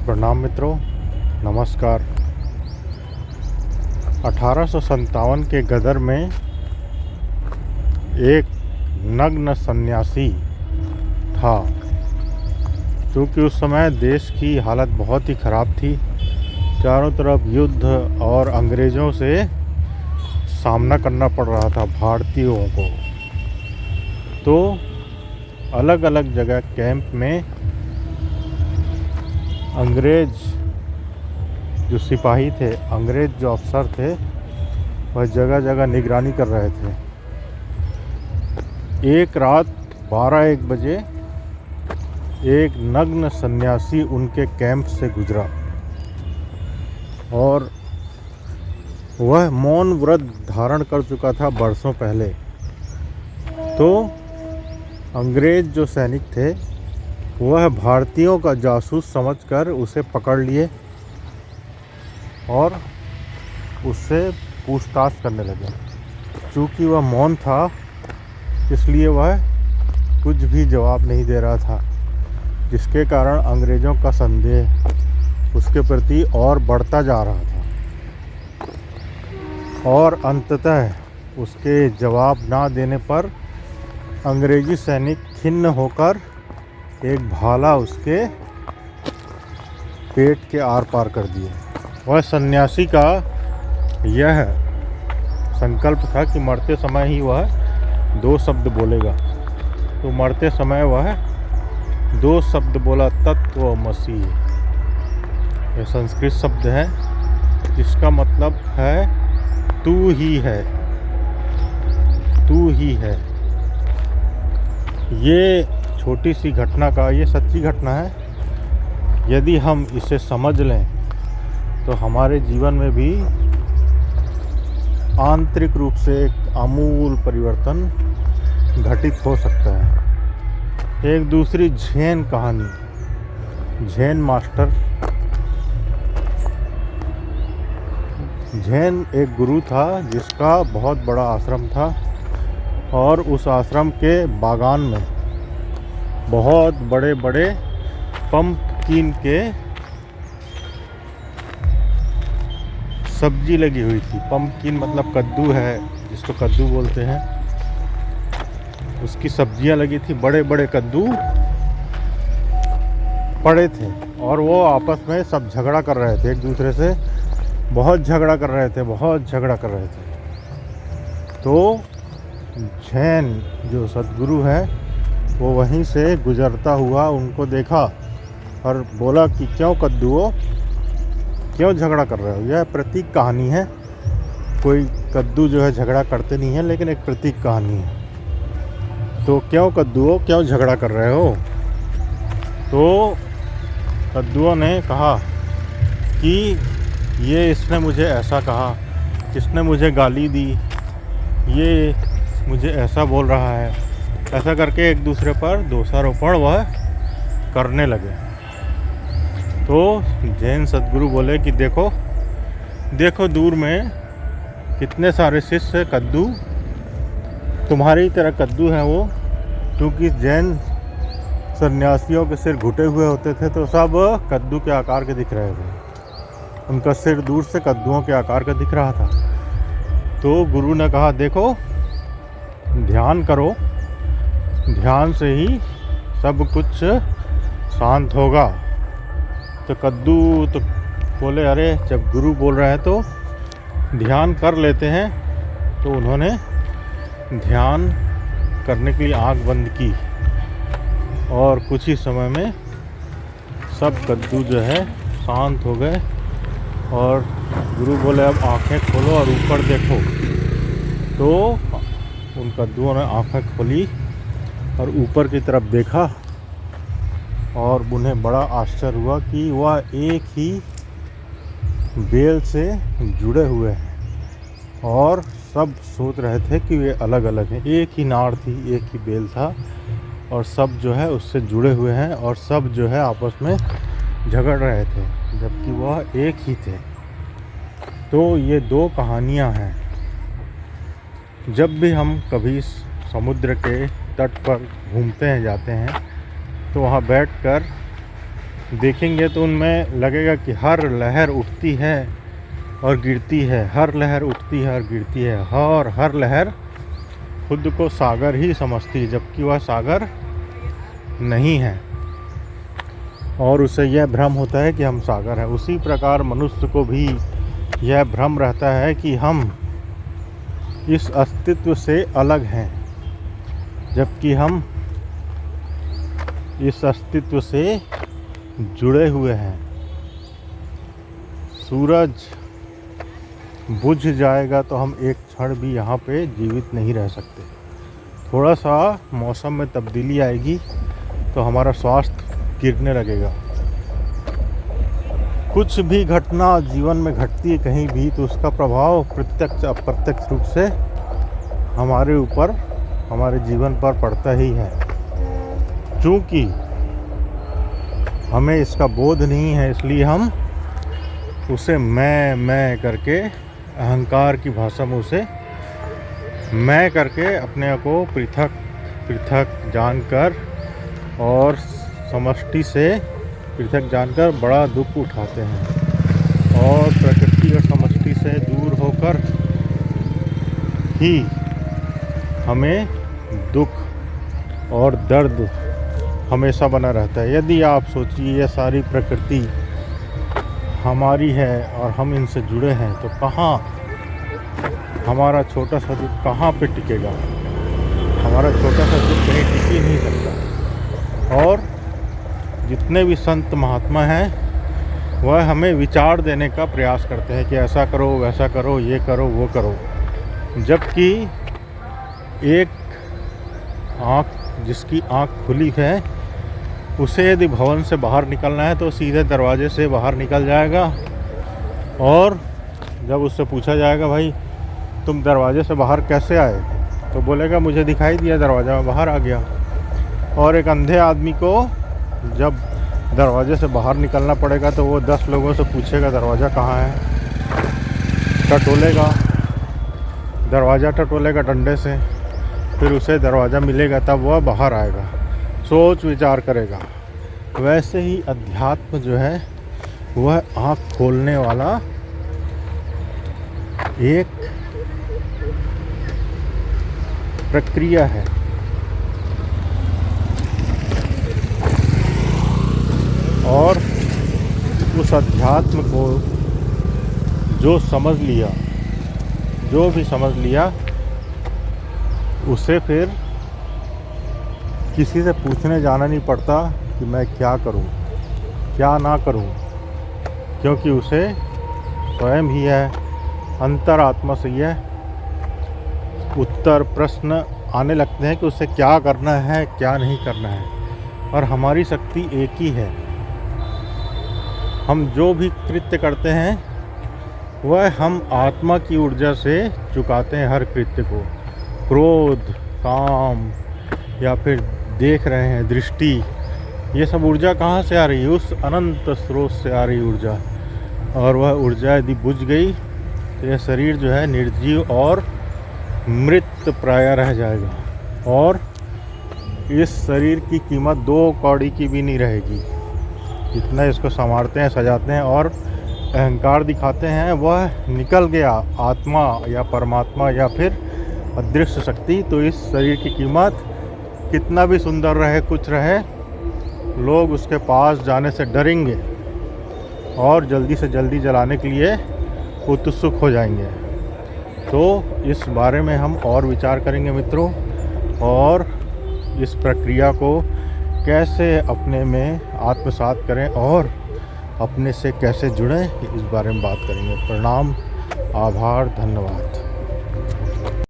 प्रणाम मित्रों, नमस्कार। 1857 के गदर में एक नग्न सन्यासी था। क्योंकि उस समय देश की हालत बहुत ही ख़राब थी। चारों तरफ युद्ध और अंग्रेज़ों से सामना करना पड़ रहा था भारतीयों को। तो अलग अलग जगह कैंप में अंग्रेज़ जो सिपाही थे, अंग्रेज़ जो अफसर थे, वह जगह जगह निगरानी कर रहे थे। एक रात 12-1 बजे एक नग्न सन्यासी उनके कैंप से गुजरा और वह मौन व्रत धारण कर चुका था बरसों पहले। तो अंग्रेज़ जो सैनिक थे वह भारतीयों का जासूस समझकर उसे पकड़ लिए और उससे पूछताछ करने लगे। चूँकि वह मौन था इसलिए वह कुछ भी जवाब नहीं दे रहा था, जिसके कारण अंग्रेज़ों का संदेह उसके प्रति और बढ़ता जा रहा था। और अंततः उसके जवाब ना देने पर अंग्रेज़ी सैनिक खिन्न होकर एक भाला उसके पेट के आर पार कर दिए। वह सन्यासी का यह संकल्प था कि मरते समय ही वह 2 शब्द बोलेगा। तो मरते समय वह 2 शब्द बोला, तत्वमसि। यह संस्कृत शब्द है जिसका मतलब है तू ही है, तू ही है। ये छोटी सी घटना का, ये सच्ची घटना है। यदि हम इसे समझ लें तो हमारे जीवन में भी आंतरिक रूप से एक आमूल परिवर्तन घटित हो सकता है। एक दूसरी झेन कहानी। झेन मास्टर, झेन एक गुरु था जिसका बहुत बड़ा आश्रम था और उस आश्रम के बागान में बहुत बड़े बड़े पम्पकिन के सब्जी लगी हुई थी। पम्पकिन मतलब कद्दू है, जिसको कद्दू बोलते हैं। उसकी सब्जियां लगी थी, बड़े बड़े कद्दू पड़े थे और वो आपस में सब झगड़ा कर रहे थे, एक दूसरे से बहुत झगड़ा कर रहे थे, बहुत झगड़ा कर रहे थे। तो झेन जो सद्गुरु है वो वहीं से गुजरता हुआ उनको देखा और बोला कि क्यों कद्दूओं, क्यों झगड़ा कर रहे हो। यह प्रतीक कहानी है। कोई कद्दू जो है झगड़ा करते नहीं है, लेकिन एक प्रतीक कहानी है। तो क्यों कद्दूओं, क्यों झगड़ा कर रहे हो। तो कद्दूओं ने कहा कि ये इसने मुझे ऐसा कहा, इसने मुझे गाली दी, ये मुझे ऐसा बोल रहा है। ऐसा करके एक दूसरे पर दोषारोपण वह करने लगे। तो जैन सद्गुरु बोले कि देखो देखो दूर में कितने सारे शिष्य कद्दू, तुम्हारी तरह कद्दू हैं वो। क्योंकि जैन सन्यासियों के सिर घुटे हुए होते थे तो सब कद्दू के आकार के दिख रहे थे। उनका सिर दूर से कद्दुओं के आकार का दिख रहा था। तो गुरु ने कहा देखो, ध्यान करो, ध्यान से ही सब कुछ शांत होगा। तो कद्दू तो बोले अरे जब गुरु बोल रहे हैं तो ध्यान कर लेते हैं। तो उन्होंने ध्यान करने के लिए आँख बंद की और कुछ ही समय में सब कद्दू जो है शांत हो गए। और गुरु बोले अब आँखें खोलो और ऊपर देखो। तो उन कद्दुओं ने आँखें खोली और ऊपर की तरफ देखा और उन्हें बड़ा आश्चर्य हुआ कि वह एक ही बेल से जुड़े हुए हैं और सब सोच रहे थे कि वे अलग अलग हैं। एक ही नाड़ थी, एक ही बेल था और सब जो है उससे जुड़े हुए हैं और सब जो है आपस में झगड़ रहे थे, जबकि वह एक ही थे। तो ये 2 कहानियाँ हैं। जब भी हम कभी समुद्र के तट पर घूमते हैं, जाते हैं, तो वहाँ बैठकर देखेंगे तो उनमें लगेगा कि हर लहर उठती है और गिरती है, हर लहर उठती है और गिरती है, और हर लहर खुद को सागर ही समझती है, जबकि वह सागर नहीं है और उसे यह भ्रम होता है कि हम सागर हैं। उसी प्रकार मनुष्य को भी यह भ्रम रहता है कि हम इस अस्तित्व से अलग हैं, जबकि हम इस अस्तित्व से जुड़े हुए हैं। सूरज बुझ जाएगा तो हम एक क्षण भी यहाँ पे जीवित नहीं रह सकते। थोड़ा सा मौसम में तब्दीली आएगी तो हमारा स्वास्थ्य गिरने लगेगा। कुछ भी घटना जीवन में घटती है कहीं भी तो उसका प्रभाव प्रत्यक्ष अप्रत्यक्ष रूप से हमारे ऊपर, हमारे जीवन पर पड़ता ही है। क्योंकि हमें इसका बोध नहीं है, इसलिए हम उसे मैं करके अहंकार की भाषा में उसे मैं करके अपने को पृथक पृथक जानकर और समष्टि से पृथक जानकर बड़ा दुख उठाते हैं और प्रकृति और समष्टि से दूर होकर ही हमें दुख और दर्द हमेशा बना रहता है। यदि आप सोचिए यह सारी प्रकृति हमारी है और हम इनसे जुड़े हैं तो कहाँ हमारा छोटा सा दुख कहाँ पे टिकेगा? हमारा छोटा सा दुख कहीं टिक ही नहीं सकता। और जितने भी संत महात्मा हैं वह हमें विचार देने का प्रयास करते हैं कि ऐसा करो, वैसा करो, ये करो, वो करो, जबकि एक जिसकी आँख खुली है उसे यदि भवन से बाहर निकलना है तो सीधे दरवाजे से बाहर निकल जाएगा। और जब उससे पूछा जाएगा भाई तुम दरवाजे से बाहर कैसे आए, तो बोलेगा मुझे दिखाई दिया दरवाज़ा में बाहर आ गया। और एक अंधे आदमी को जब दरवाजे से बाहर निकलना पड़ेगा तो वो 10 लोगों से पूछेगा दरवाज़ा कहाँ है, टटोलेगा, दरवाज़ा टटोलेगा डंडे से, फिर उसे दरवाज़ा मिलेगा तब वह बाहर आएगा, सोच विचार करेगा। वैसे ही अध्यात्म जो है वह आँख खोलने वाला एक प्रक्रिया है। और उस अध्यात्म को जो समझ लिया, जो भी समझ लिया, उसे फिर किसी से पूछने जाना नहीं पड़ता कि मैं क्या करूं, क्या ना करूं, क्योंकि उसे स्वयं ही है, अंतरात्मा से यह उत्तर प्रश्न आने लगते हैं कि उसे क्या करना है, क्या नहीं करना है। और हमारी शक्ति एक ही है। हम जो भी कृत्य करते हैं वह हम आत्मा की ऊर्जा से चुकाते हैं हर कृत्य को। क्रोध, काम या फिर देख रहे हैं दृष्टि, ये सब ऊर्जा कहाँ से आ रही है? उस अनंत स्रोत से आ रही ऊर्जा। और वह ऊर्जा यदि बुझ गई तो यह शरीर जो है निर्जीव और मृत प्राय रह जाएगा और इस शरीर की कीमत 2 कौड़ी की भी नहीं रहेगी। जितना इसको संवारते हैं, सजाते हैं और अहंकार दिखाते हैं, वह निकल गया आत्मा या परमात्मा या फिर अदृश्य शक्ति, तो इस शरीर की कीमत कितना भी सुंदर रहे, कुछ रहे, लोग उसके पास जाने से डरेंगे और जल्दी से जल्दी जलाने के लिए उत्सुक हो जाएंगे। तो इस बारे में हम और विचार करेंगे मित्रों, और इस प्रक्रिया को कैसे अपने में आत्मसात करें और अपने से कैसे जुड़ें, इस बारे में बात करेंगे। प्रणाम, आभार, धन्यवाद।